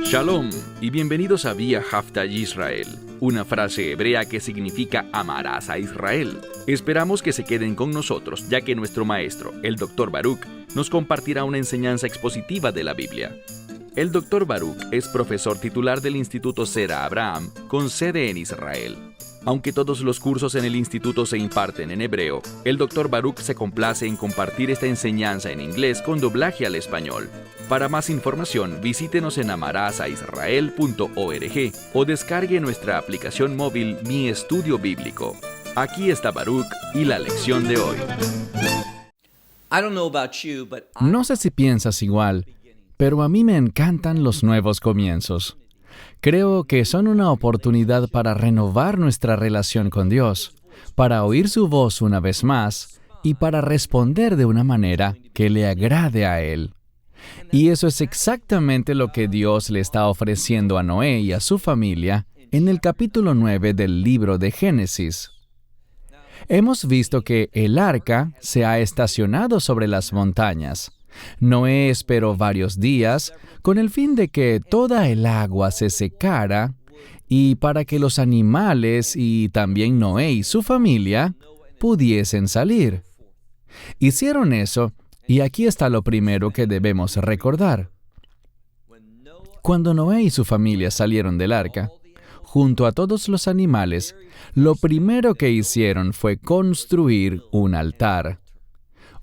Shalom y bienvenidos a Vía Haftaj Israel, una frase hebrea que significa amarás a Israel. Esperamos que se queden con nosotros, ya que nuestro maestro, el Dr. Baruch, nos compartirá una enseñanza expositiva de la Biblia. El Dr. Baruch es profesor titular del Instituto Zera Abraham, con sede en Israel. Aunque todos los cursos en el instituto se imparten en hebreo, el Dr. Baruch se complace en compartir esta enseñanza en inglés con doblaje al español. Para más información, visítenos en amarasaisrael.org o descargue nuestra aplicación móvil Mi Estudio Bíblico. Aquí está Baruch y la lección de hoy. No sé si piensas igual, pero a mí me encantan los nuevos comienzos. Creo que son una oportunidad para renovar nuestra relación con Dios, para oír su voz una vez más y para responder de una manera que le agrade a Él. Y eso es exactamente lo que Dios le está ofreciendo a Noé y a su familia en el capítulo 9 del libro de Génesis. Hemos visto que el arca se ha estacionado sobre las montañas. Noé esperó varios días con el fin de que toda el agua se secara y para que los animales y también Noé y su familia pudiesen salir. Hicieron eso y aquí está lo primero que debemos recordar. Cuando Noé y su familia salieron del arca, junto a todos los animales, lo primero que hicieron fue construir un altar.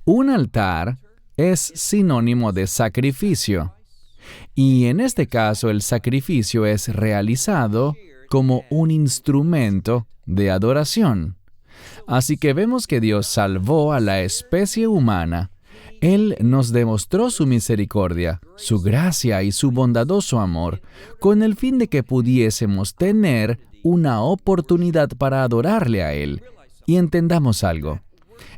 Un altar es sinónimo de sacrificio. Y en este caso el sacrificio es realizado como un instrumento de adoración. Así que vemos que Dios salvó a la especie humana. Él nos demostró su misericordia, su gracia y su bondadoso amor, con el fin de que pudiésemos tener una oportunidad para adorarle a Él. Y entendamos algo.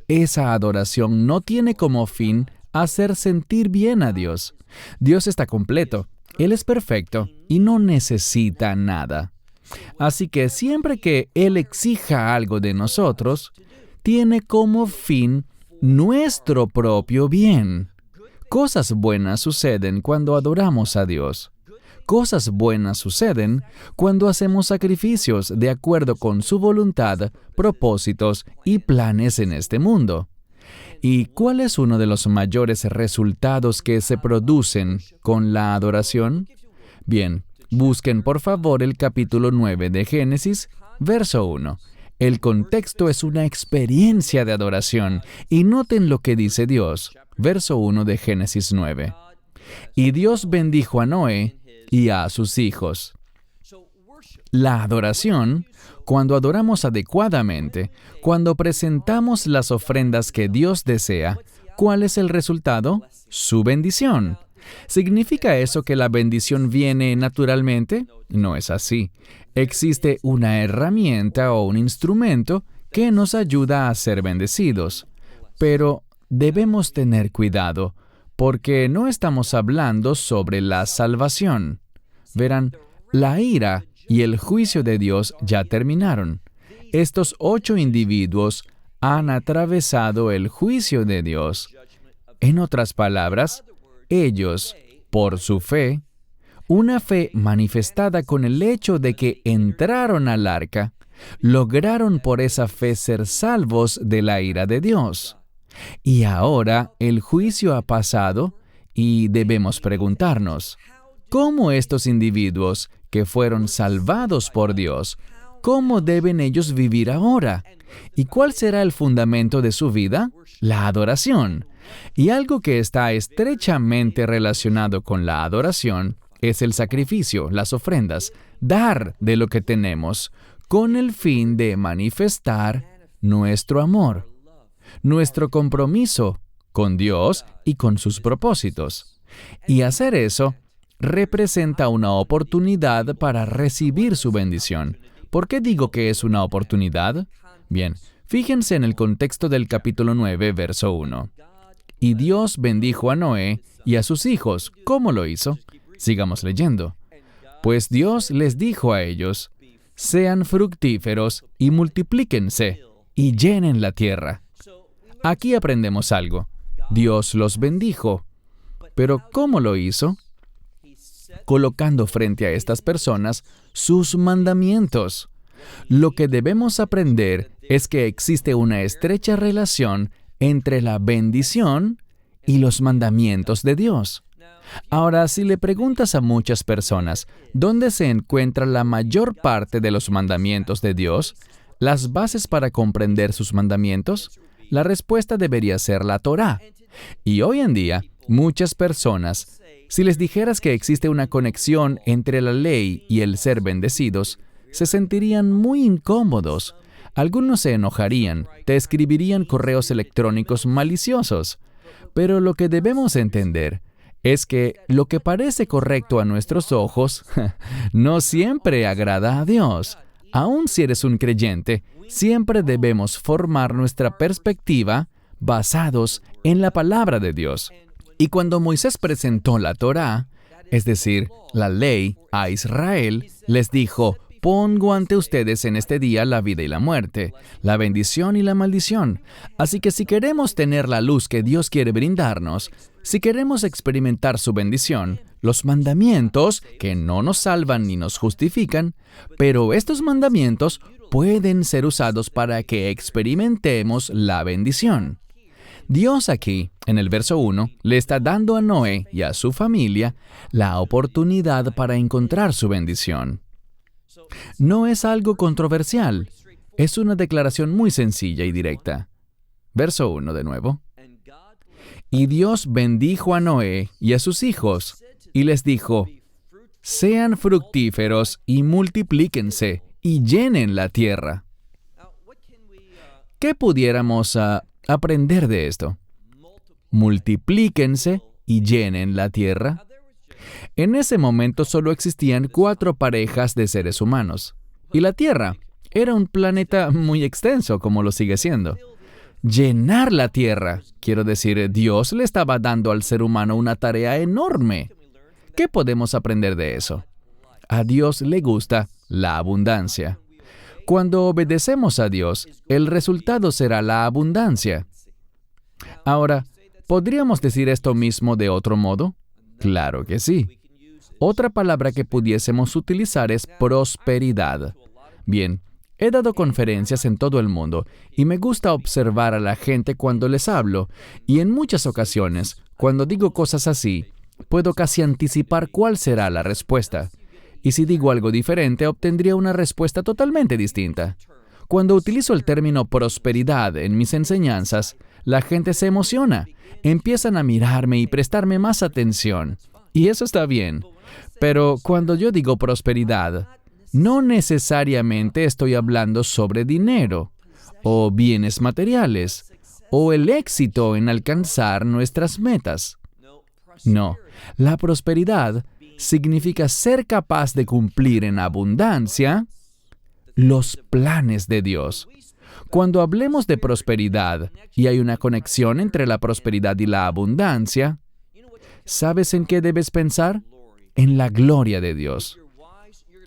Esa adoración no tiene como fin hacer sentir bien a Dios. Dios está completo, Él es perfecto y no necesita nada. Así que siempre que Él exija algo de nosotros, tiene como fin nuestro propio bien. Cosas buenas suceden cuando adoramos a Dios. Cosas buenas suceden cuando hacemos sacrificios de acuerdo con su voluntad, propósitos y planes en este mundo. ¿Y cuál es uno de los mayores resultados que se producen con la adoración? Bien, busquen por favor el capítulo 9 de Génesis, verso 1. El contexto es una experiencia de adoración, y noten lo que dice Dios, verso 1 de Génesis 9. Y Dios bendijo a Noé y a sus hijos. La adoración, cuando adoramos adecuadamente, cuando presentamos las ofrendas que Dios desea, ¿cuál es el resultado? Su bendición. ¿Significa eso que la bendición viene naturalmente? No es así. Existe una herramienta o un instrumento que nos ayuda a ser bendecidos. Pero debemos tener cuidado, porque no estamos hablando sobre la salvación. Verán, la ira y el juicio de Dios ya terminaron. Estos 8 individuos han atravesado el juicio de Dios. En otras palabras, ellos, por su fe, una fe manifestada con el hecho de que entraron al arca, lograron por esa fe ser salvos de la ira de Dios. Y ahora el juicio ha pasado y debemos preguntarnos, ¿cómo estos individuos que fueron salvados por Dios, cómo deben ellos vivir ahora? ¿Y cuál será el fundamento de su vida? La adoración. Y algo que está estrechamente relacionado con la adoración es el sacrificio, las ofrendas, dar de lo que tenemos, con el fin de manifestar nuestro amor, nuestro compromiso con Dios y con sus propósitos. Y hacer eso representa una oportunidad para recibir su bendición. ¿Por qué digo que es una oportunidad? Bien, fíjense en el contexto del capítulo 9, verso 1. Y Dios bendijo a Noé y a sus hijos. ¿Cómo lo hizo? Sigamos leyendo. Pues Dios les dijo a ellos, sean fructíferos y multiplíquense y llenen la tierra. Aquí aprendemos algo. Dios los bendijo. ¿Pero cómo lo hizo? colocando frente a estas personas sus mandamientos. Lo que debemos aprender es que existe una estrecha relación entre la bendición y los mandamientos de Dios. Ahora, si le preguntas a muchas personas dónde se encuentra la mayor parte de los mandamientos de Dios, las bases para comprender sus mandamientos, la respuesta debería ser la Torá. Y hoy en día, muchas personas, si les dijeras que existe una conexión entre la ley y el ser bendecidos, se sentirían muy incómodos. Algunos se enojarían, te escribirían correos electrónicos maliciosos. Pero lo que debemos entender es que lo que parece correcto a nuestros ojos no siempre agrada a Dios. Aun si eres un creyente, siempre debemos formar nuestra perspectiva basados en la palabra de Dios. Y cuando Moisés presentó la Torá, es decir, la ley, a Israel, les dijo: pongo ante ustedes en este día la vida y la muerte, la bendición y la maldición. Así que si queremos tener la luz que Dios quiere brindarnos, si queremos experimentar su bendición, los mandamientos, que no nos salvan ni nos justifican, pero estos mandamientos pueden ser usados para que experimentemos la bendición. Dios aquí, en el verso 1, le está dando a Noé y a su familia la oportunidad para encontrar su bendición. No es algo controversial, es una declaración muy sencilla y directa. Verso 1 de nuevo. Y Dios bendijo a Noé y a sus hijos, y les dijo: sean fructíferos y multiplíquense, y llenen la tierra. ¿Qué pudiéramos aprender de esto? Multiplíquense y llenen la tierra. En ese momento solo existían 4 parejas de seres humanos, y la Tierra era un planeta muy extenso, como lo sigue siendo. Llenar la Tierra, quiero decir, Dios le estaba dando al ser humano una tarea enorme. ¿Qué podemos aprender de eso? A Dios le gusta la abundancia. Cuando obedecemos a Dios, el resultado será la abundancia. Ahora, ¿podríamos decir esto mismo de otro modo? Claro que sí. Otra palabra que pudiésemos utilizar es prosperidad. Bien, he dado conferencias en todo el mundo y me gusta observar a la gente cuando les hablo, y en muchas ocasiones, cuando digo cosas así, puedo casi anticipar cuál será la respuesta. Y si digo algo diferente, obtendría una respuesta totalmente distinta. Cuando utilizo el término prosperidad en mis enseñanzas, la gente se emociona, empiezan a mirarme y prestarme más atención. Y eso está bien. Pero cuando yo digo prosperidad, no necesariamente estoy hablando sobre dinero, o bienes materiales, o el éxito en alcanzar nuestras metas. No, la prosperidad significa ser capaz de cumplir en abundancia los planes de Dios. Cuando hablemos de prosperidad, y hay una conexión entre la prosperidad y la abundancia, ¿sabes en qué debes pensar? En la gloria de Dios.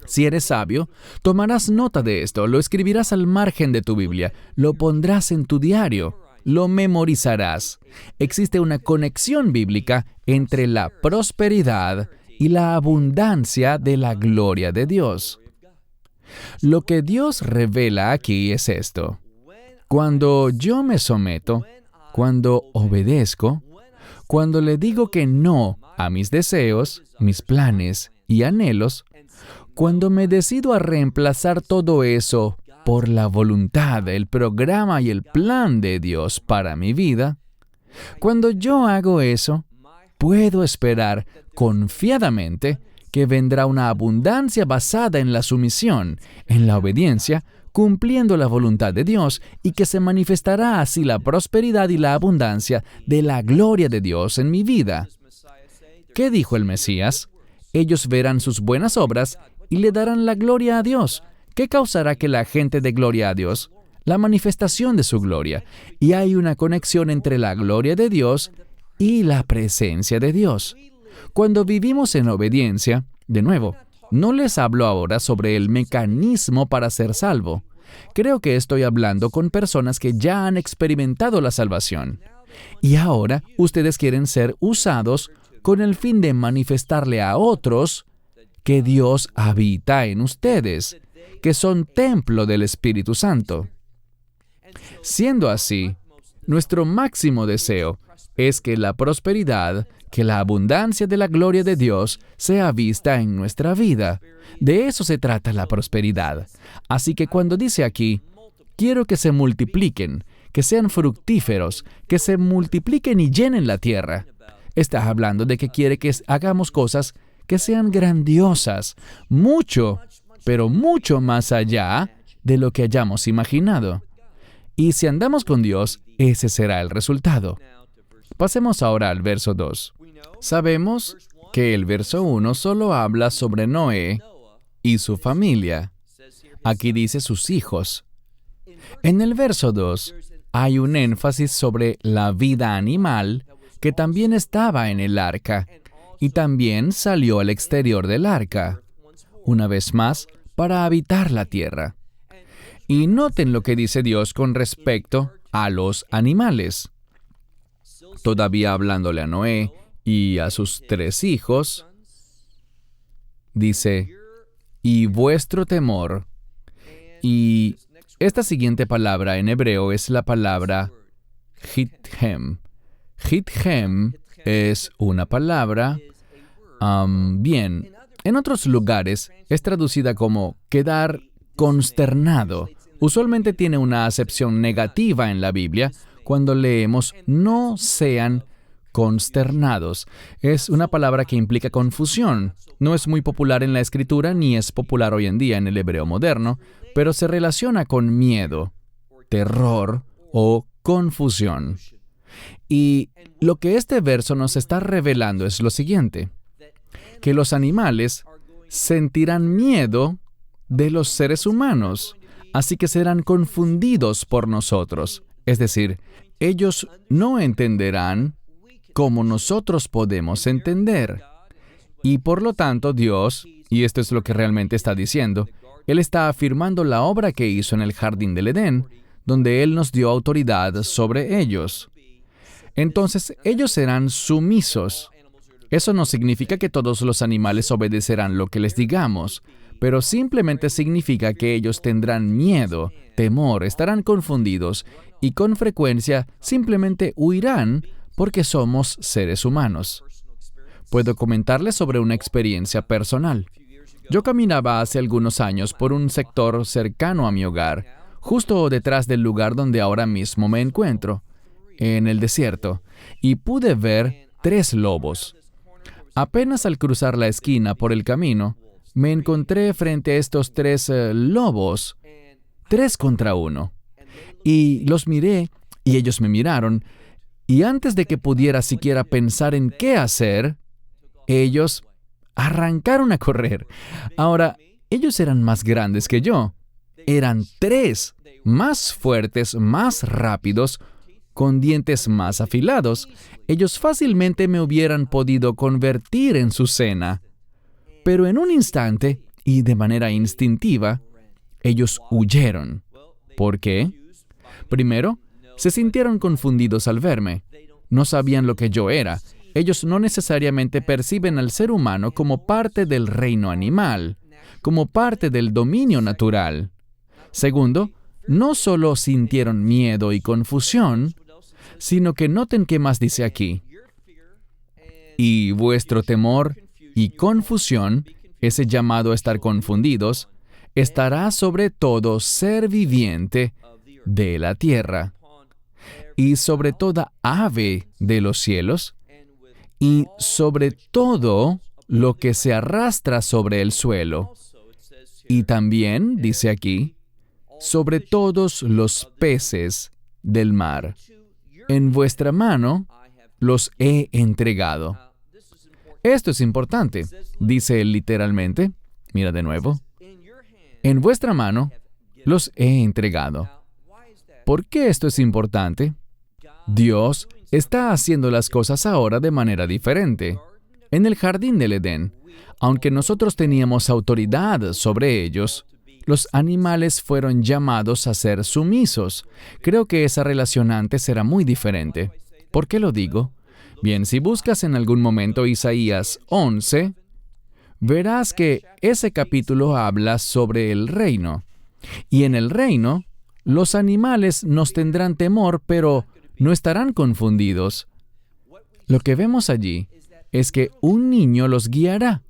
Si eres sabio, tomarás nota de esto, lo escribirás al margen de tu Biblia, lo pondrás en tu diario, lo memorizarás. Existe una conexión bíblica entre la prosperidad y la abundancia de la gloria de Dios. Lo que Dios revela aquí es esto. Cuando yo me someto, cuando obedezco, cuando le digo que no a mis deseos, mis planes y anhelos, cuando me decido a reemplazar todo eso por la voluntad, el programa y el plan de Dios para mi vida, cuando yo hago eso, puedo esperar confiadamente que vendrá una abundancia basada en la sumisión, en la obediencia, cumpliendo la voluntad de Dios, y que se manifestará así la prosperidad y la abundancia de la gloria de Dios en mi vida. ¿Qué dijo el Mesías? Ellos verán sus buenas obras y le darán la gloria a Dios. ¿Qué causará que la gente dé gloria a Dios? La manifestación de su gloria. Y hay una conexión entre la gloria de Dios y la presencia de Dios. Cuando vivimos en obediencia, de nuevo, no les hablo ahora sobre el mecanismo para ser salvo. Creo que estoy hablando con personas que ya han experimentado la salvación. Y ahora ustedes quieren ser usados con el fin de manifestarle a otros que Dios habita en ustedes, que son templo del Espíritu Santo. Siendo así, nuestro máximo deseo es que la prosperidad, que la abundancia de la gloria de Dios sea vista en nuestra vida. De eso se trata la prosperidad. Así que cuando dice aquí, quiero que se multipliquen, que sean fructíferos, que se multipliquen y llenen la tierra, está hablando de que quiere que hagamos cosas que sean grandiosas, mucho, pero mucho más allá de lo que hayamos imaginado. Y si andamos con Dios, ese será el resultado. Pasemos ahora al verso 2. Sabemos que el verso 1 solo habla sobre Noé y su familia. Aquí dice sus hijos. En el verso 2 hay un énfasis sobre la vida animal que también estaba en el arca y también salió al exterior del arca, una vez más, para habitar la tierra. Y noten lo que dice Dios con respecto a los animales. Todavía hablándole a Noé y a sus 3 hijos, dice, y vuestro temor. Y esta siguiente palabra en hebreo es la palabra hithem. Hithem es una palabra, en otros lugares es traducida como quedar consternado. Usualmente tiene una acepción negativa en la Biblia cuando leemos no sean consternados. Es una palabra que implica confusión. No es muy popular en la Escritura ni es popular hoy en día en el hebreo moderno, pero se relaciona con miedo, terror o confusión. Y lo que este verso nos está revelando es lo siguiente, que los animales sentirán miedo de los seres humanos, así que serán confundidos por nosotros. Es decir, ellos no entenderán como nosotros podemos entender. Y por lo tanto Dios, y esto es lo que realmente está diciendo, Él está afirmando la obra que hizo en el jardín del Edén, donde Él nos dio autoridad sobre ellos. Entonces, ellos serán sumisos. Eso no significa que todos los animales obedecerán lo que les digamos, pero simplemente significa que ellos tendrán miedo, temor, estarán confundidos y con frecuencia simplemente huirán porque somos seres humanos. Puedo comentarles sobre una experiencia personal. Yo caminaba hace algunos años por un sector cercano a mi hogar, justo detrás del lugar donde ahora mismo me encuentro, en el desierto, y pude ver 3 lobos. Apenas al cruzar la esquina por el camino, me encontré frente a estos 3 lobos, 3 contra 1. Y los miré, y ellos me miraron, y antes de que pudiera siquiera pensar en qué hacer, ellos arrancaron a correr. Ahora, ellos eran más grandes que yo. Eran 3, más fuertes, más rápidos, con dientes más afilados. Ellos fácilmente me hubieran podido convertir en su cena. Pero en un instante, y de manera instintiva, ellos huyeron. ¿Por qué? Primero, se sintieron confundidos al verme. No sabían lo que yo era. Ellos no necesariamente perciben al ser humano como parte del reino animal, como parte del dominio natural. Segundo, no solo sintieron miedo y confusión, sino que noten qué más dice aquí. Y vuestro temor y confusión, ese llamado a estar confundidos, estará sobre todo ser viviente de la tierra, y sobre toda ave de los cielos, y sobre todo lo que se arrastra sobre el suelo. Y también, dice aquí, sobre todos los peces del mar. En vuestra mano los he entregado. Esto es importante, dice él literalmente. Mira de nuevo. En vuestra mano los he entregado. ¿Por qué esto es importante? Dios está haciendo las cosas ahora de manera diferente. En el jardín del Edén, aunque nosotros teníamos autoridad sobre ellos, los animales fueron llamados a ser sumisos. Creo que esa relación antes era muy diferente. ¿Por qué lo digo? Bien, si buscas en algún momento Isaías 11, verás que ese capítulo habla sobre el reino. Y en el reino, los animales nos tendrán temor, pero no estarán confundidos. Lo que vemos allí es que un niño los guiará.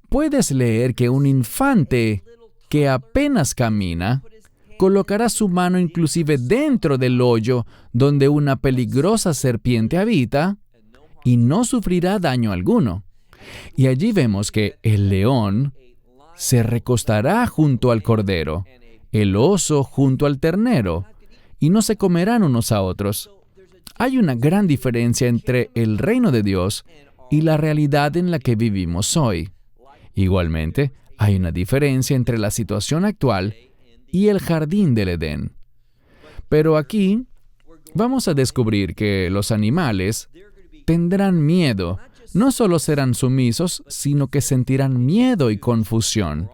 Puedes leer que un infante que apenas camina colocará su mano inclusive dentro del hoyo donde una peligrosa serpiente habita y no sufrirá daño alguno. Y allí vemos que el león se recostará junto al cordero, el oso junto al ternero, y no se comerán unos a otros. Hay una gran diferencia entre el reino de Dios y la realidad en la que vivimos hoy. Igualmente, hay una diferencia entre la situación actual y el jardín del Edén. Pero aquí vamos a descubrir que los animales tendrán miedo. No solo serán sumisos, sino que sentirán miedo y confusión.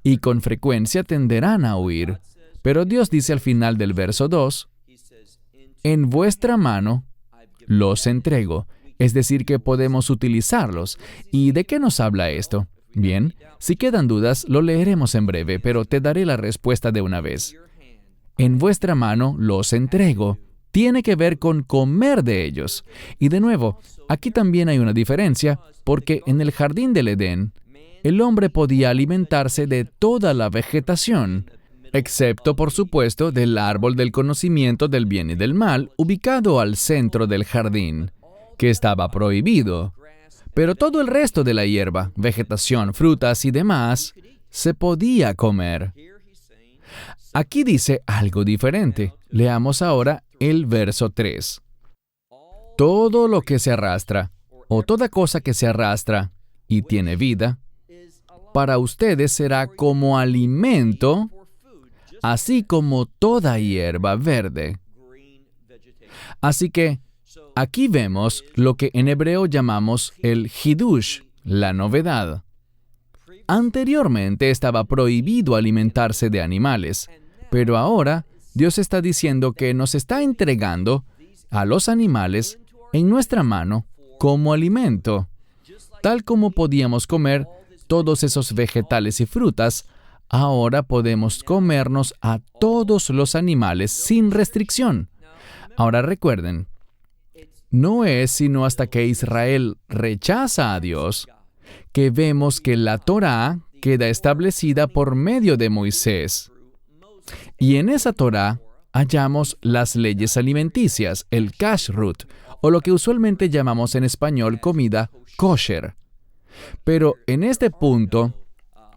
Y con frecuencia tenderán a huir. Pero Dios dice al final del verso 2, en vuestra mano los entrego. Es decir, que podemos utilizarlos. ¿Y de qué nos habla esto? Bien, si quedan dudas, lo leeremos en breve, pero te daré la respuesta de una vez. En vuestra mano los entrego. Tiene que ver con comer de ellos. Y de nuevo, aquí también hay una diferencia, porque en el jardín del Edén, el hombre podía alimentarse de toda la vegetación, excepto, por supuesto, del árbol del conocimiento del bien y del mal, ubicado al centro del jardín, que estaba prohibido. Pero todo el resto de la hierba, vegetación, frutas y demás, se podía comer. Aquí dice algo diferente. Leamos ahora el verso 3. Todo lo que se arrastra, o toda cosa que se arrastra y tiene vida, para ustedes será como alimento, así como toda hierba verde. Así que, aquí vemos lo que en hebreo llamamos el hidush, la novedad. Anteriormente estaba prohibido alimentarse de animales, pero ahora Dios está diciendo que nos está entregando a los animales en nuestra mano como alimento. Tal como podíamos comer todos esos vegetales y frutas, ahora podemos comernos a todos los animales sin restricción. Ahora recuerden, no es sino hasta que Israel rechaza a Dios que vemos que la Torá queda establecida por medio de Moisés. Y en esa Torá hallamos las leyes alimenticias, el kashrut, o lo que usualmente llamamos en español comida kosher. Pero en este punto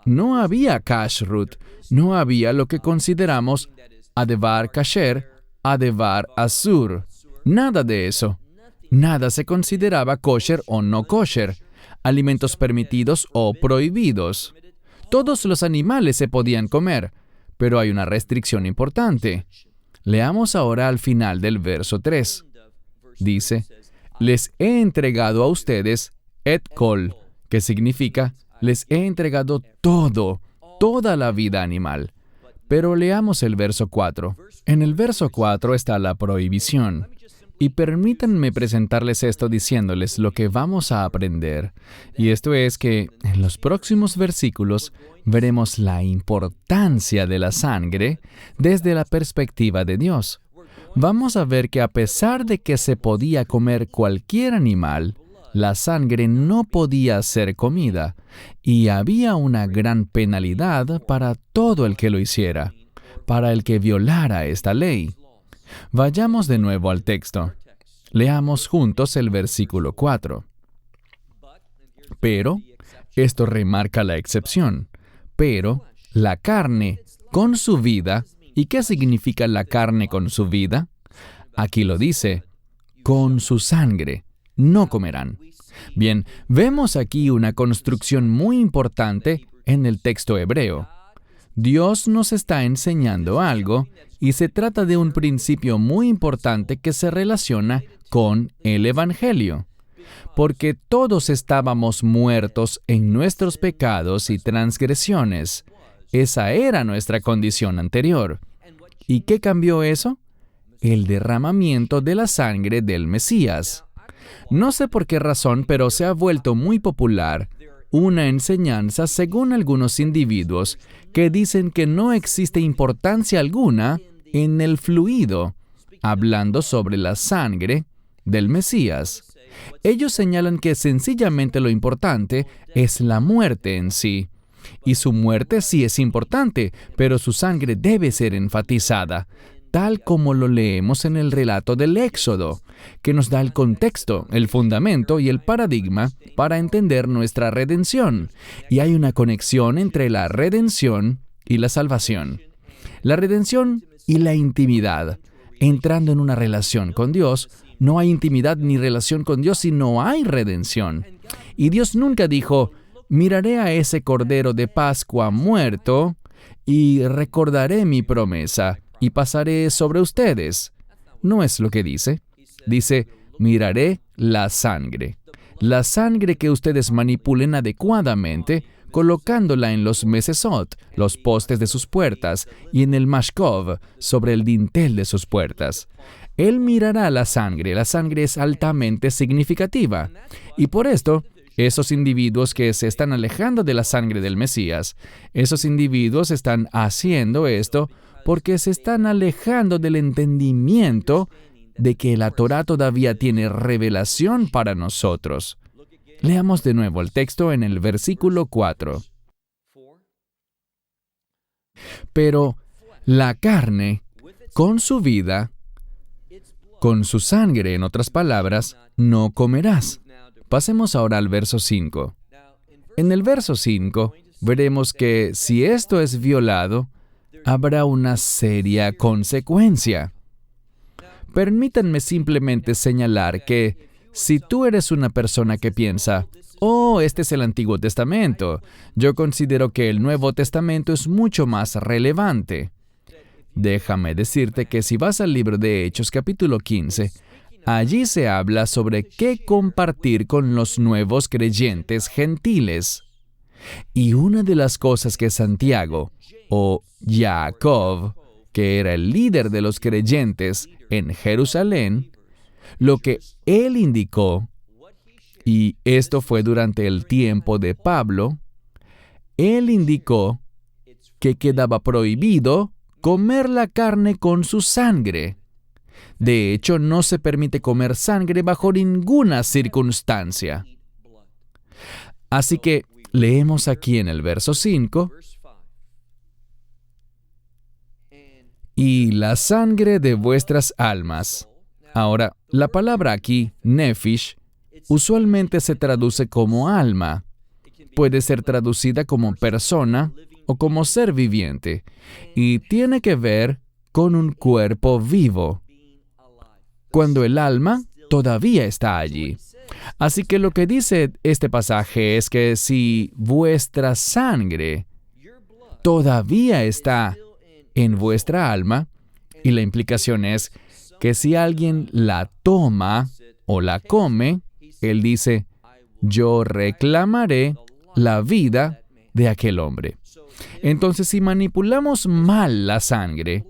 no había kashrut, no había lo que consideramos adevar kasher, adevar asur, nada de eso. Nada se consideraba kosher o no kosher, alimentos permitidos o prohibidos. Todos los animales se podían comer, pero hay una restricción importante. Leamos ahora al final del verso 3. Dice, les he entregado a ustedes et kol, que significa, les he entregado todo, toda la vida animal. Pero leamos el verso 4. En el verso 4 está la prohibición. Y permítanme presentarles esto diciéndoles lo que vamos a aprender. Y esto es que en los próximos versículos veremos la importancia de la sangre desde la perspectiva de Dios. Vamos a ver que a pesar de que se podía comer cualquier animal, la sangre no podía ser comida, y había una gran penalidad para todo el que lo hiciera, para el que violara esta ley. Vayamos de nuevo al texto. Leamos juntos el versículo 4. Pero, esto remarca la excepción, pero la carne con su vida, ¿y qué significa la carne con su vida? Aquí lo dice, con su sangre, no comerán. Bien, vemos aquí una construcción muy importante en el texto hebreo. Dios nos está enseñando algo y se trata de un principio muy importante que se relaciona con el Evangelio. Porque todos estábamos muertos en nuestros pecados y transgresiones. Esa era nuestra condición anterior. ¿Y qué cambió eso? El derramamiento de la sangre del Mesías. No sé por qué razón, pero se ha vuelto muy popular una enseñanza según algunos individuos que dicen que no existe importancia alguna en el fluido, hablando sobre la sangre del Mesías. Ellos señalan que sencillamente lo importante es la muerte en sí. Y su muerte sí es importante, pero su sangre debe ser enfatizada, tal como lo leemos en el relato del Éxodo, que nos da el contexto, el fundamento y el paradigma para entender nuestra redención. Y hay una conexión entre la redención y la salvación. La redención y la intimidad. Entrando en una relación con Dios, no hay intimidad ni relación con Dios si no hay redención. Y Dios nunca dijo, miraré a ese Cordero de Pascua muerto y recordaré mi promesa y pasaré sobre ustedes. No es lo que dice. Dice, miraré la sangre. La sangre que ustedes manipulen adecuadamente, colocándola en los mesesot, los postes de sus puertas, y en el mashkov, sobre el dintel de sus puertas. Él mirará la sangre es altamente significativa. Y por esto, esos individuos que se están alejando de la sangre del Mesías, esos individuos están haciendo esto porque se están alejando del entendimiento de que la Torá todavía tiene revelación para nosotros. Leamos de nuevo el texto en el versículo 4. Pero la carne, con su vida, con su sangre, en otras palabras, no comerás. Pasemos ahora al verso 5. En el verso 5, veremos que si esto es violado, habrá una seria consecuencia. Permítanme simplemente señalar que si tú eres una persona que piensa, oh, este es el Antiguo Testamento, yo considero que el Nuevo Testamento es mucho más relevante. Déjame decirte que si vas al libro de Hechos capítulo 15, allí se habla sobre qué compartir con los nuevos creyentes gentiles. Y una de las cosas que Santiago, o Jacob, que era el líder de los creyentes en Jerusalén, lo que él indicó, y esto fue durante el tiempo de Pablo, él indicó que quedaba prohibido comer la carne con su sangre. De hecho, no se permite comer sangre bajo ninguna circunstancia. Así que leemos aquí en el verso 5, y la sangre de vuestras almas. Ahora, la palabra aquí, nephish, usualmente se traduce como alma. Puede ser traducida como persona o como ser viviente, y tiene que ver con un cuerpo vivo, cuando el alma todavía está allí. Así que lo que dice este pasaje es que si vuestra sangre todavía está en vuestra alma, y la implicación es que si alguien la toma o la come, él dice, yo reclamaré la vida de aquel hombre. Entonces, si manipulamos mal la sangre,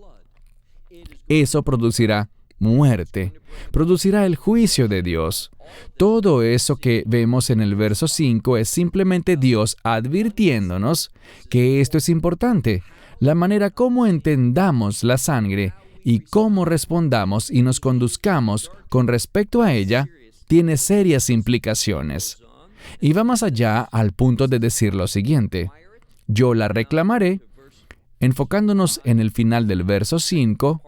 eso producirá muerte, producirá el juicio de Dios. Todo eso que vemos en el verso 5 es simplemente Dios advirtiéndonos que esto es importante. La manera como entendamos la sangre y cómo respondamos y nos conduzcamos con respecto a ella tiene serias implicaciones. Y va más allá al punto de decir lo siguiente: yo la reclamaré, enfocándonos en el final del verso 5,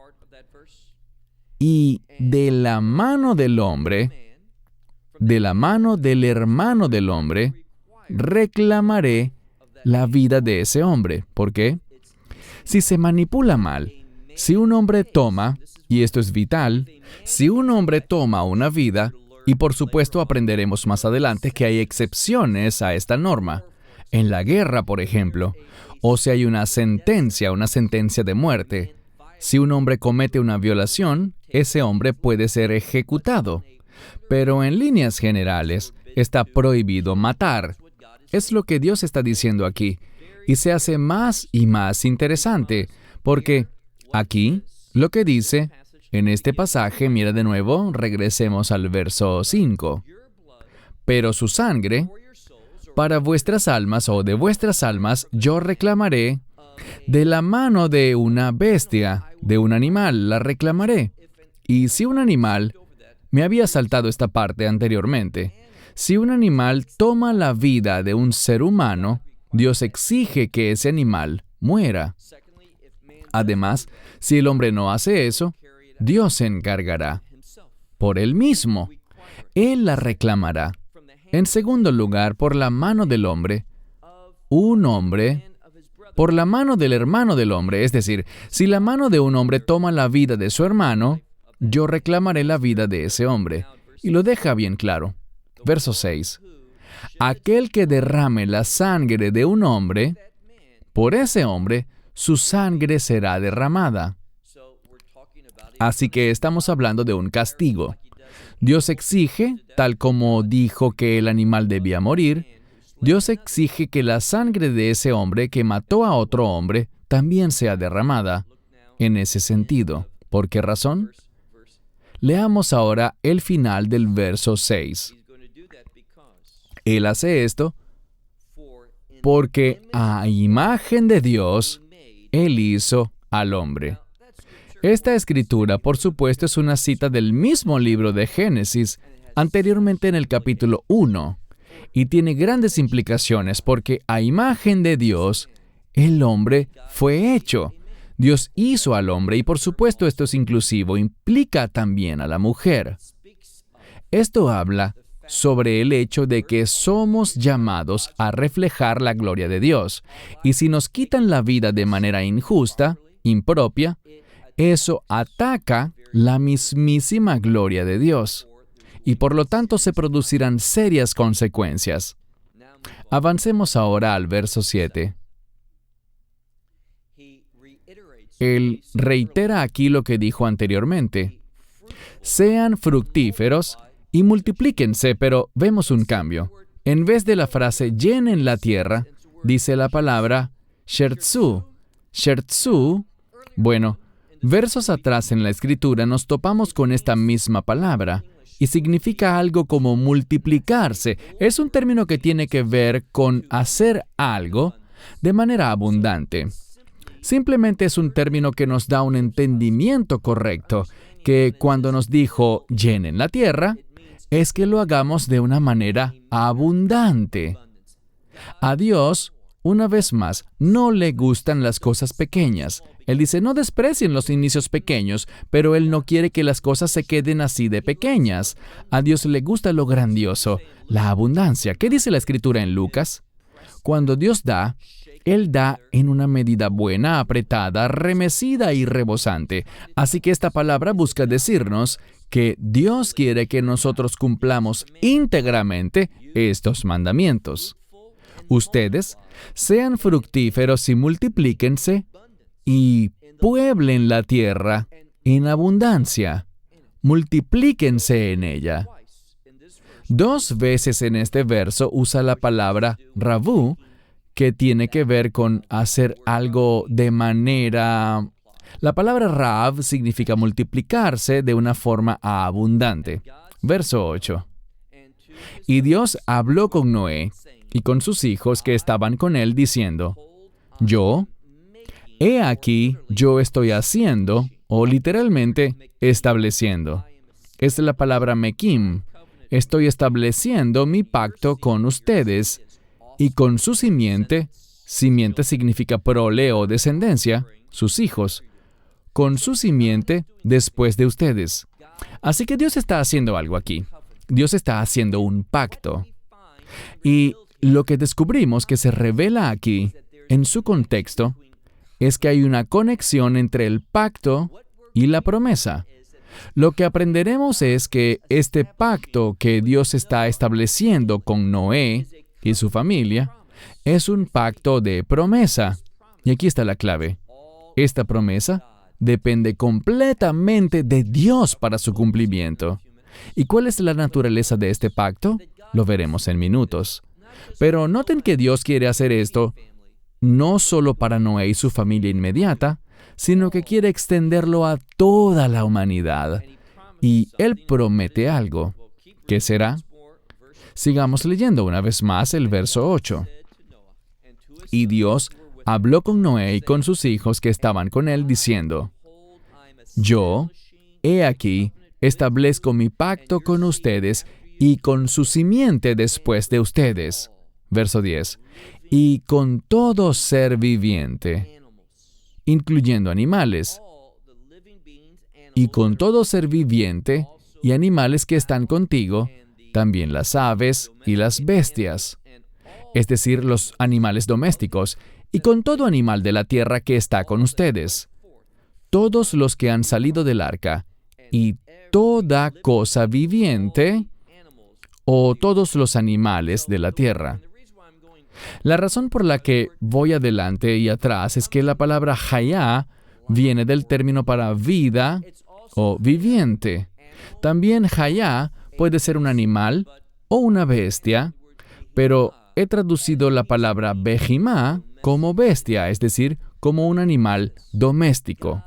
y de la mano del hombre, de la mano del hermano del hombre, reclamaré la vida de ese hombre. ¿Por qué? Si se manipula mal, si un hombre toma, y esto es vital, si un hombre toma una vida, y por supuesto aprenderemos más adelante que hay excepciones a esta norma. En la guerra, por ejemplo, o si hay una sentencia de muerte, si un hombre comete una violación, ese hombre puede ser ejecutado. Pero en líneas generales, está prohibido matar. Es lo que Dios está diciendo aquí. Y se hace más y más interesante, porque aquí lo que dice En este pasaje, mira de nuevo, regresemos al verso 5. Pero su sangre, para vuestras almas o de vuestras almas, yo reclamaré de la mano de una bestia, de un animal, la reclamaré. Y si un animal, me había saltado esta parte anteriormente, si un animal toma la vida de un ser humano, Dios exige que ese animal muera. Además, si el hombre no hace eso, Dios se encargará por él mismo. Él la reclamará. En segundo lugar, por la mano del hombre, un hombre, por la mano del hermano del hombre, es decir, si la mano de un hombre toma la vida de su hermano, yo reclamaré la vida de ese hombre. Y lo deja bien claro. Verso 6. Aquel que derrame la sangre de un hombre, por ese hombre, su sangre será derramada. Así que estamos hablando de un castigo. Dios exige, tal como dijo que el animal debía morir, Dios exige que la sangre de ese hombre que mató a otro hombre también sea derramada. En ese sentido, ¿por qué razón? Leamos ahora el final del verso 6. Él hace esto porque a imagen de Dios, Él hizo al hombre. Esta escritura, por supuesto, es una cita del mismo libro de Génesis, anteriormente en el capítulo 1, y tiene grandes implicaciones porque a imagen de Dios, el hombre fue hecho. Dios hizo al hombre y, por supuesto, esto es inclusivo, implica también a la mujer. Esto habla sobre el hecho de que somos llamados a reflejar la gloria de Dios, y si nos quitan la vida de manera injusta, impropia, eso ataca la mismísima gloria de Dios, y por lo tanto se producirán serias consecuencias. Avancemos ahora al verso 7. Él reitera aquí lo que dijo anteriormente. Sean fructíferos y multiplíquense, pero vemos un cambio. En vez de la frase llenen la tierra, dice la palabra shertzu. Shertzu, bueno, versos atrás en la Escritura nos topamos con esta misma palabra y significa algo como multiplicarse. Es un término que tiene que ver con hacer algo de manera abundante. Simplemente es un término que nos da un entendimiento correcto, que cuando nos dijo llenen la tierra, es que lo hagamos de una manera abundante. A Dios, una vez más, no le gustan las cosas pequeñas. Él dice, no desprecien los inicios pequeños, pero Él no quiere que las cosas se queden así de pequeñas. A Dios le gusta lo grandioso, la abundancia. ¿Qué dice la Escritura en Lucas? Cuando Dios da, Él da en una medida buena, apretada, remecida y rebosante. Así que esta palabra busca decirnos que Dios quiere que nosotros cumplamos íntegramente estos mandamientos. Ustedes sean fructíferos y multiplíquense y pueblen la tierra en abundancia. Multiplíquense en ella. 2 veces en este verso usa la palabra rabú, que tiene que ver con hacer algo de manera... La palabra rav significa multiplicarse de una forma abundante. Verso 8. Y Dios habló con Noé y con sus hijos que estaban con él, diciendo, he aquí, yo estoy haciendo, o literalmente, estableciendo. Es la palabra mekim. Estoy estableciendo mi pacto con ustedes y con su simiente. Simiente significa prole o descendencia, sus hijos. Con su simiente después de ustedes. Así que Dios está haciendo algo aquí. Dios está haciendo un pacto. Y lo que descubrimos que se revela aquí, en su contexto, es que hay una conexión entre el pacto y la promesa. Lo que aprenderemos es que este pacto que Dios está estableciendo con Noé y su familia es un pacto de promesa. Y aquí está la clave. Esta promesa depende completamente de Dios para su cumplimiento. ¿Y cuál es la naturaleza de este pacto? Lo veremos en minutos. Pero noten que Dios quiere hacer esto no solo para Noé y su familia inmediata, sino que quiere extenderlo a toda la humanidad. Y Él promete algo. ¿Qué será? Sigamos leyendo una vez más el verso 8. Y Dios habló con Noé y con sus hijos que estaban con él, diciendo: Yo, he aquí, establezco mi pacto con ustedes y con su simiente después de ustedes. Verso 10. Y con todo ser viviente, incluyendo animales, y con todo ser viviente y animales que están contigo, también las aves y las bestias, es decir, los animales domésticos, y con todo animal de la tierra que está con ustedes, todos los que han salido del arca, y toda cosa viviente, o todos los animales de la tierra. La razón por la que voy adelante y atrás es que la palabra hayá viene del término para vida o viviente. También hayá puede ser un animal o una bestia, pero he traducido la palabra behimá como bestia, es decir, como un animal doméstico.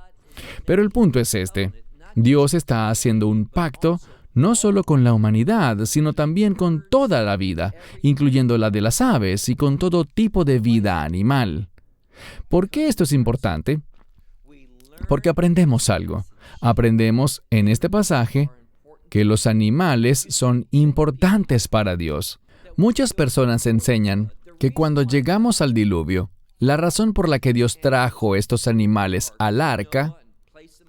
Pero el punto es este: Dios está haciendo un pacto no solo con la humanidad, sino también con toda la vida, incluyendo la de las aves y con todo tipo de vida animal. ¿Por qué esto es importante? Porque aprendemos algo. Aprendemos en este pasaje que los animales son importantes para Dios. Muchas personas enseñan que cuando llegamos al diluvio, la razón por la que Dios trajo estos animales al arca,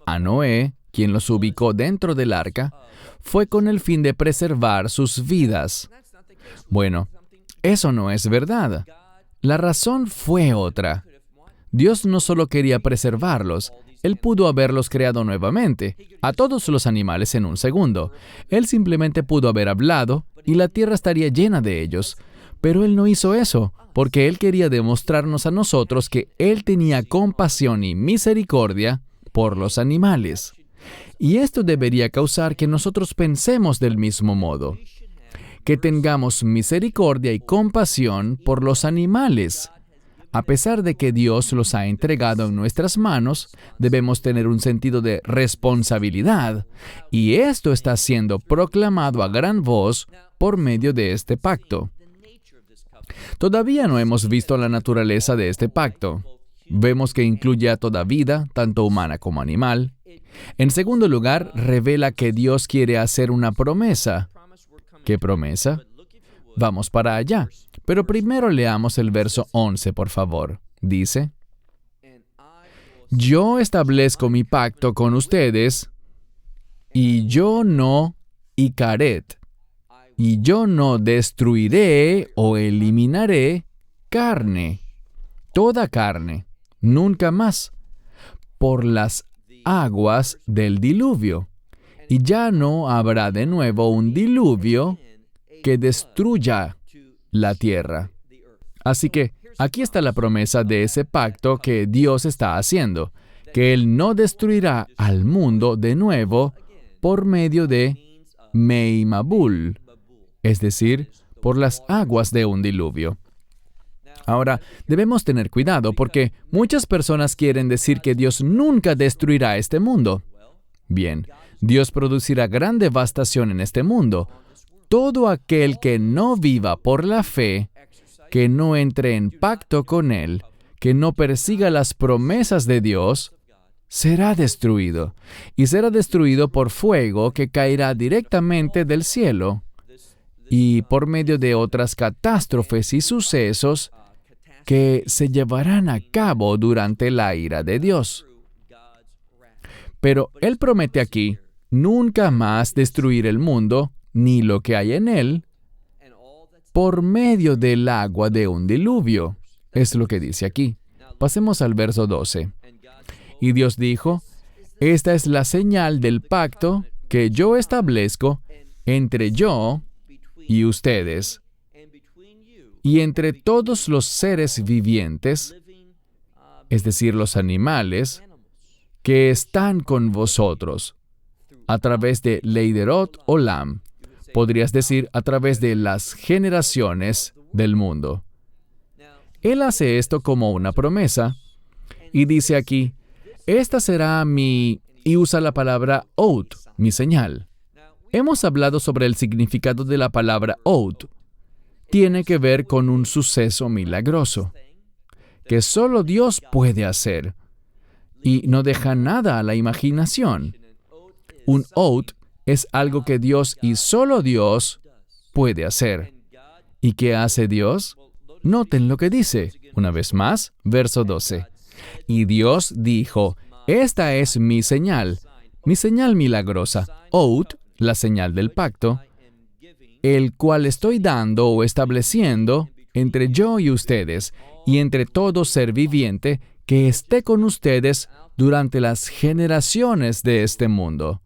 a Noé, quien los ubicó dentro del arca, fue con el fin de preservar sus vidas. Bueno, eso no es verdad. La razón fue otra. Dios no solo quería preservarlos, Él pudo haberlos creado nuevamente, a todos los animales en un segundo. Él simplemente pudo haber hablado y la tierra estaría llena de ellos. Pero Él no hizo eso, porque Él quería demostrarnos a nosotros que Él tenía compasión y misericordia por los animales. Y esto debería causar que nosotros pensemos del mismo modo, que tengamos misericordia y compasión por los animales. A pesar de que Dios los ha entregado en nuestras manos, debemos tener un sentido de responsabilidad, y esto está siendo proclamado a gran voz por medio de este pacto. Todavía no hemos visto la naturaleza de este pacto. Vemos que incluye a toda vida, tanto humana como animal. En segundo lugar, revela que Dios quiere hacer una promesa. ¿Qué promesa? Vamos para allá. Pero primero leamos el verso 11, por favor. Dice: Yo establezco mi pacto con ustedes, y yo no icaret, y yo no destruiré o eliminaré carne, toda carne, nunca más, por las aguas del diluvio. Y ya no habrá de nuevo un diluvio que destruya la tierra. Así que aquí está la promesa de ese pacto que Dios está haciendo, que Él no destruirá al mundo de nuevo por medio de Mei Mabul, es decir, por las aguas de un diluvio. Ahora, debemos tener cuidado porque muchas personas quieren decir que Dios nunca destruirá este mundo. Bien, Dios producirá gran devastación en este mundo. Todo aquel que no viva por la fe, que no entre en pacto con Él, que no persiga las promesas de Dios, será destruido. Y será destruido por fuego que caerá directamente del cielo y por medio de otras catástrofes y sucesos que se llevarán a cabo durante la ira de Dios. Pero Él promete aquí nunca más destruir el mundo, ni lo que hay en él, por medio del agua de un diluvio. Es lo que dice aquí. Pasemos al verso 12. Y Dios dijo: Esta es la señal del pacto que yo establezco entre yo y ustedes, y entre todos los seres vivientes, es decir, los animales, que están con vosotros, a través de Leiderot Olam, podrías decir a través de las generaciones del mundo. Él hace esto como una promesa, y dice aquí: esta será mi... y usa la palabra oath, mi señal. Hemos hablado sobre el significado de la palabra oath. Tiene que ver con un suceso milagroso, que solo Dios puede hacer, y no deja nada a la imaginación. Un oath es algo que Dios y solo Dios puede hacer. ¿Y qué hace Dios? Noten lo que dice, una vez más, verso 12. Y Dios dijo, esta es mi señal milagrosa, oath, la señal del pacto, el cual estoy dando o estableciendo entre yo y ustedes, y entre todo ser viviente que esté con ustedes durante las generaciones de este mundo.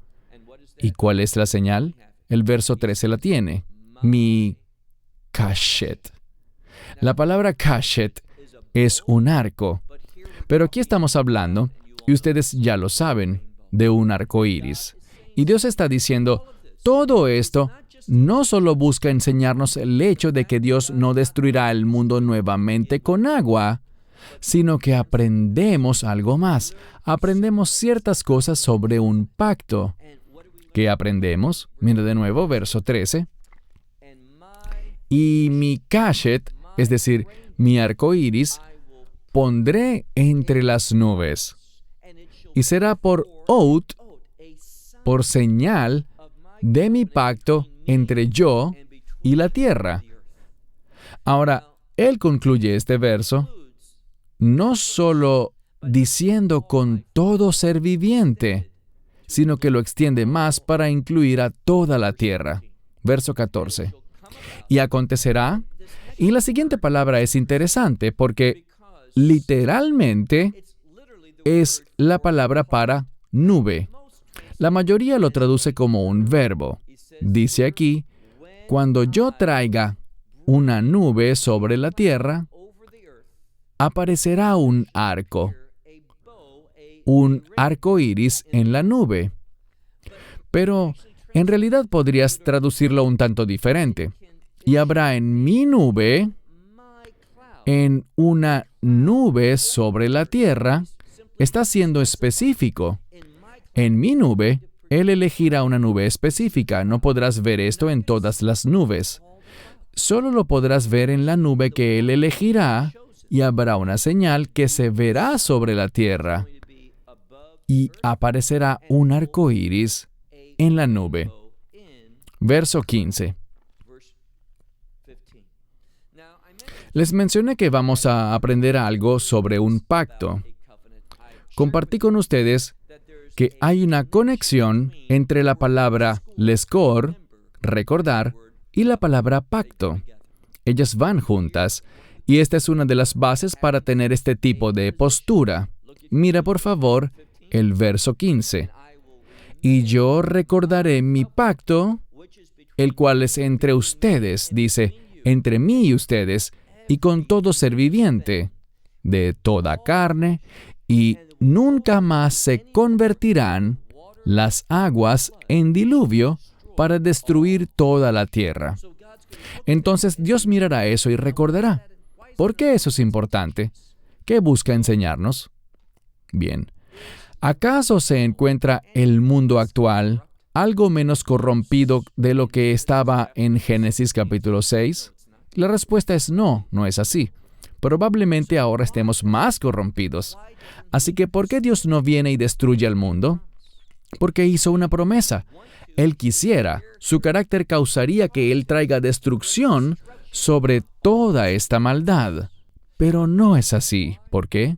¿Y cuál es la señal? El verso 13 la tiene. Mi kashet. La palabra kashet es un arco. Pero aquí estamos hablando, y ustedes ya lo saben, de un arco iris. Y Dios está diciendo, todo esto no solo busca enseñarnos el hecho de que Dios no destruirá el mundo nuevamente con agua, sino que aprendemos algo más. Aprendemos ciertas cosas sobre un pacto. ¿Qué aprendemos? Mira de nuevo, verso 13. Y mi kashet, es decir, mi arco iris, pondré entre las nubes. Y será por oath, por señal de mi pacto entre yo y la tierra. Ahora, él concluye este verso no solo diciendo con todo ser viviente, sino que lo extiende más para incluir a toda la tierra. Verso 14. Y acontecerá, y la siguiente palabra es interesante porque literalmente es la palabra para nube. La mayoría lo traduce como un verbo. Dice aquí, cuando yo traiga una nube sobre la tierra, aparecerá un arco iris en la nube. Pero en realidad podrías traducirlo un tanto diferente. Y habrá en mi nube, en una nube sobre la tierra, está siendo específico. En mi nube, Él elegirá una nube específica. No podrás ver esto en todas las nubes. Solo lo podrás ver en la nube que Él elegirá, y habrá una señal que se verá sobre la tierra. Y aparecerá un arco iris en la nube. Verso 15. Les mencioné que vamos a aprender algo sobre un pacto. Compartí con ustedes que hay una conexión entre la palabra leskor, recordar, y la palabra pacto. Ellas van juntas, y esta es una de las bases para tener este tipo de postura. Mira, por favor, el verso 15. Y yo recordaré mi pacto, el cual es entre ustedes, dice, entre mí y ustedes, y con todo ser viviente, de toda carne, y nunca más se convertirán las aguas en diluvio para destruir toda la tierra. Entonces Dios mirará eso y recordará. ¿Por qué eso es importante? ¿Qué busca enseñarnos? Bien, ¿acaso se encuentra el mundo actual algo menos corrompido de lo que estaba en Génesis capítulo 6? La respuesta es no, no es así. Probablemente ahora estemos más corrompidos. Así que, ¿por qué Dios no viene y destruye al mundo? Porque hizo una promesa. Él quisiera, su carácter causaría que Él traiga destrucción sobre toda esta maldad. Pero no es así. ¿Por qué?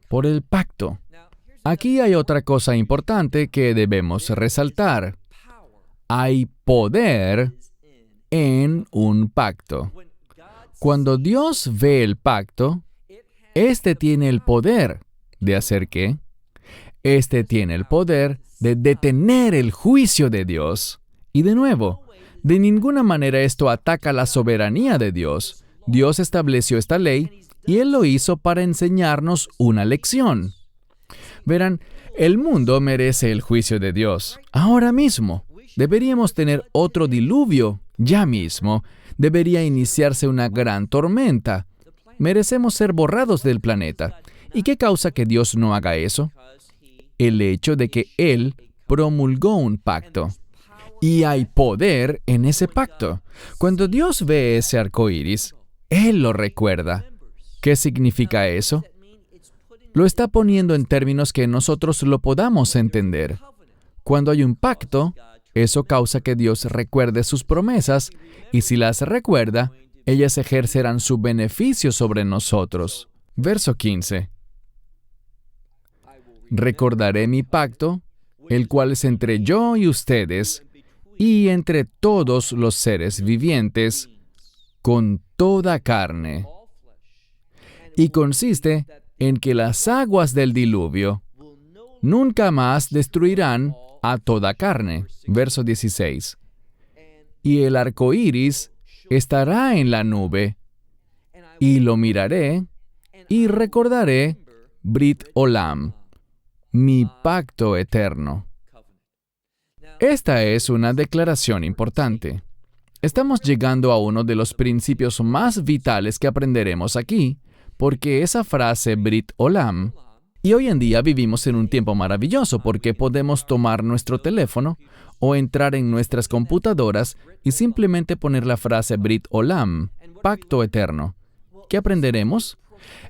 Por el pacto. Aquí hay otra cosa importante que debemos resaltar. Hay poder en un pacto. Cuando Dios ve el pacto, éste tiene el poder de hacer ¿qué? Éste tiene el poder de detener el juicio de Dios. Y de nuevo, de ninguna manera esto ataca la soberanía de Dios. Dios estableció esta ley y Él lo hizo para enseñarnos una lección. Verán, el mundo merece el juicio de Dios. Ahora mismo, deberíamos tener otro diluvio. Ya mismo, debería iniciarse una gran tormenta. Merecemos ser borrados del planeta. ¿Y qué causa que Dios no haga eso? El hecho de que Él promulgó un pacto. Y hay poder en ese pacto. Cuando Dios ve ese arco iris, Él lo recuerda. ¿Qué significa eso? Lo está poniendo en términos que nosotros lo podamos entender. Cuando hay un pacto, eso causa que Dios recuerde sus promesas, y si las recuerda, ellas ejercerán su beneficio sobre nosotros. Verso 15. Recordaré mi pacto, el cual es entre yo y ustedes, y entre todos los seres vivientes, con toda carne. Y consiste en que las aguas del diluvio nunca más destruirán a toda carne. Verso 16. Y el arco iris estará en la nube, y lo miraré, y recordaré Brit Olam, mi pacto eterno. Esta es una declaración importante. Estamos llegando a uno de los principios más vitales que aprenderemos aquí, porque esa frase Brit Olam, y hoy en día vivimos en un tiempo maravilloso porque podemos tomar nuestro teléfono o entrar en nuestras computadoras y simplemente poner la frase Brit Olam, pacto eterno. ¿Qué aprenderemos?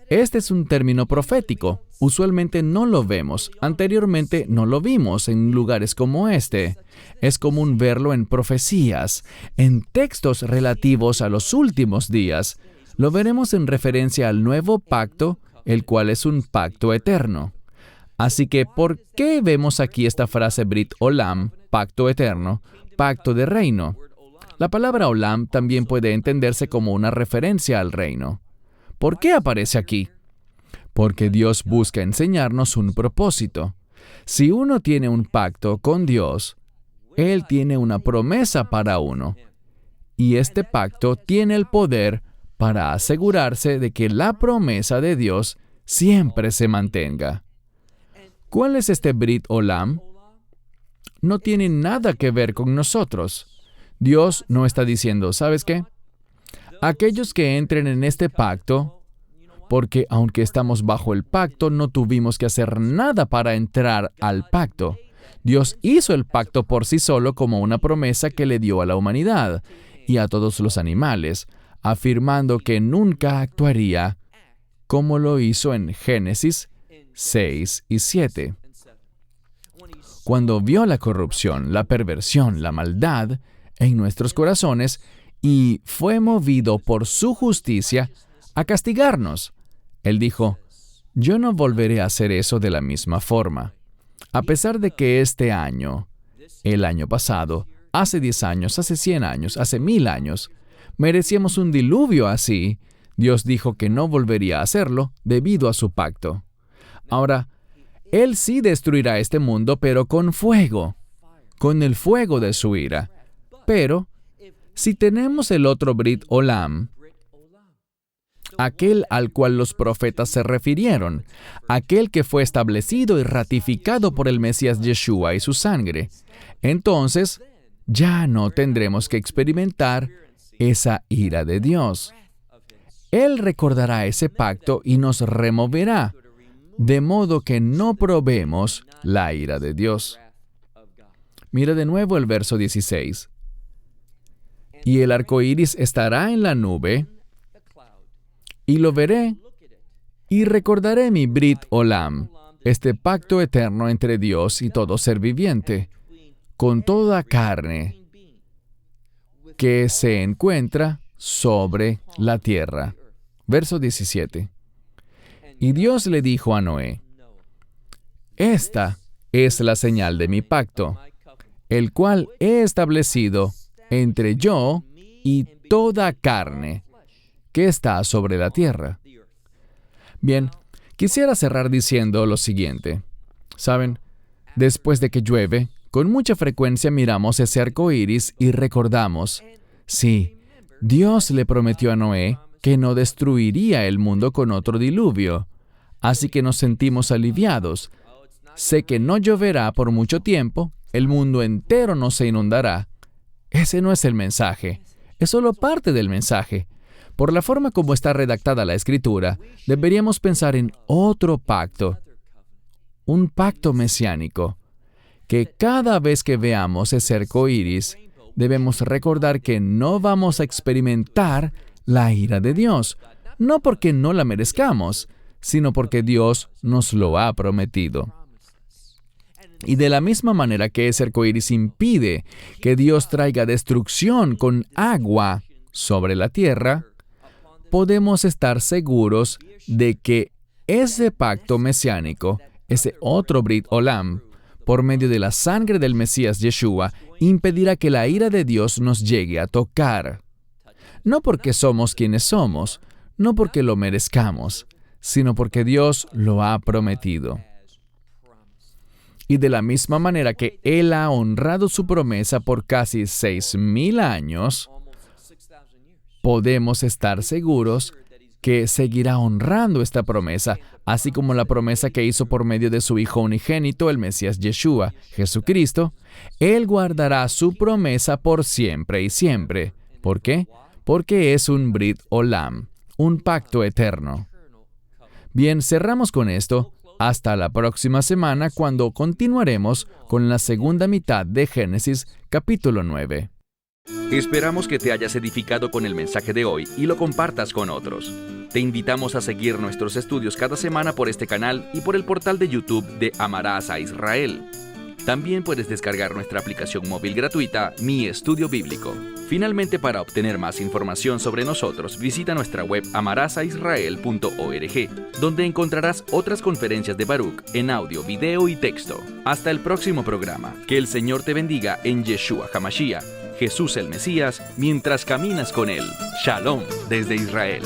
Este es un término profético. Usualmente no lo vemos. Anteriormente no lo vimos en lugares como este. Es común verlo en profecías, en textos relativos a los últimos días. Lo veremos en referencia al nuevo pacto, el cual es un pacto eterno. Así que, ¿por qué vemos aquí esta frase Brit Olam, pacto eterno, pacto de reino? La palabra Olam también puede entenderse como una referencia al reino. ¿Por qué aparece aquí? Porque Dios busca enseñarnos un propósito. Si uno tiene un pacto con Dios, Él tiene una promesa para uno. Y este pacto tiene el poder para asegurarse de que la promesa de Dios siempre se mantenga. ¿Cuál es este Brit Olam? No tiene nada que ver con nosotros. Dios no está diciendo, ¿sabes qué? Aquellos que entren en este pacto, porque aunque estamos bajo el pacto, no tuvimos que hacer nada para entrar al pacto. Dios hizo el pacto por sí solo como una promesa que le dio a la humanidad y a todos los animales, afirmando que nunca actuaría como lo hizo en Génesis 6 y 7. Cuando vio la corrupción, la perversión, la maldad en nuestros corazones y fue movido por su justicia a castigarnos, Él dijo, yo no volveré a hacer eso de la misma forma. A pesar de que este año, el año pasado, hace 10 años, hace 100 años, hace 1000 años, merecíamos un diluvio así, Dios dijo que no volvería a hacerlo debido a su pacto. Ahora, Él sí destruirá este mundo, pero con fuego, con el fuego de su ira. Pero, si tenemos el otro Brit Olam, aquel al cual los profetas se refirieron, aquel que fue establecido y ratificado por el Mesías Yeshua y su sangre, entonces ya no tendremos que experimentar esa ira de Dios. Él recordará ese pacto y nos removerá, de modo que no probemos la ira de Dios. Mira de nuevo el verso 16. Y el arco iris estará en la nube, y lo veré, y recordaré mi Brit Olam, este pacto eterno entre Dios y todo ser viviente, con toda carne que se encuentra sobre la tierra. Verso 17. Y Dios le dijo a Noé, esta es la señal de mi pacto, el cual he establecido entre yo y toda carne que está sobre la tierra. Bien, quisiera cerrar diciendo lo siguiente. ¿Saben? Después de que llueve, con mucha frecuencia miramos ese arco iris y recordamos, sí, Dios le prometió a Noé que no destruiría el mundo con otro diluvio. Así que nos sentimos aliviados. Sé que no lloverá por mucho tiempo, el mundo entero no se inundará. Ese no es el mensaje, es solo parte del mensaje. Por la forma como está redactada la Escritura, deberíamos pensar en otro pacto, un pacto mesiánico, que cada vez que veamos ese arco iris, debemos recordar que no vamos a experimentar la ira de Dios, no porque no la merezcamos, sino porque Dios nos lo ha prometido. Y de la misma manera que ese arco iris impide que Dios traiga destrucción con agua sobre la tierra, podemos estar seguros de que ese pacto mesiánico, ese otro Brit Olam, por medio de la sangre del Mesías Yeshua, impedirá que la ira de Dios nos llegue a tocar. No porque somos quienes somos, no porque lo merezcamos, sino porque Dios lo ha prometido. Y de la misma manera que Él ha honrado su promesa por casi 6,000 años, podemos estar seguros que seguirá honrando esta promesa, así como la promesa que hizo por medio de su Hijo unigénito, el Mesías Yeshua, Jesucristo. Él guardará su promesa por siempre y siempre. ¿Por qué? Porque es un Brit Olam, un pacto eterno. Bien, cerramos con esto. Hasta la próxima semana, cuando continuaremos con la segunda mitad de Génesis, capítulo 9. Esperamos que te hayas edificado con el mensaje de hoy y lo compartas con otros. Te invitamos a seguir nuestros estudios cada semana por este canal y por el portal de YouTube de Amarás a Israel. También puedes descargar nuestra aplicación móvil gratuita, Mi Estudio Bíblico. Finalmente, para obtener más información sobre nosotros, visita nuestra web amarasaisrael.org, donde encontrarás otras conferencias de Baruch en audio, video y texto. Hasta el próximo programa. Que el Señor te bendiga en Yeshua HaMashiach, Jesús el Mesías, mientras caminas con Él. Shalom desde Israel.